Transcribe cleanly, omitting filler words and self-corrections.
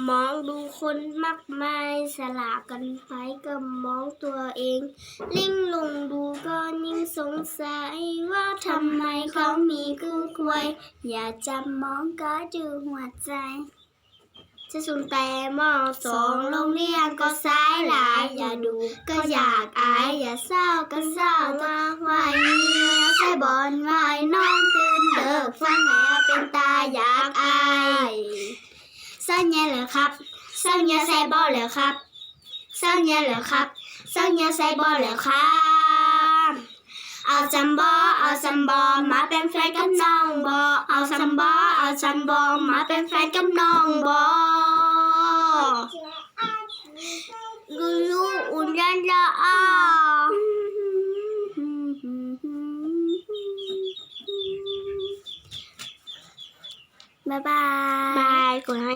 มองดูคนมากมายสลับกันไปก็มองตัวเองลิ่งลงดูก็ยิ่งสงสัยว่าทำไมเขามีกู้ควยอยากจะมองก็ดูหัวใจจะสุนแต่มอสองโรงเรียนก็สายหลายอย่าดูก็อยากอายอย่าเศร้าก็เศร้ามาไหวใส่บอลไหวน้องตื่นเดิกฟังแม่เป็นตาอยากอายเศร้าเนี่ยเหรอครับเศร้าเนี่ยใส่บอลเหรอครับเศร้าเนี่ยเหรอครับเศร้าเนี่ยใส่บอลเหรอครับเอาซัมบอมาเป็นแฟนกับน้องบอเอาซัมบอมาเป็นแฟนกับน้องบอกูอุ่นยันละบ๊ายบายกดให้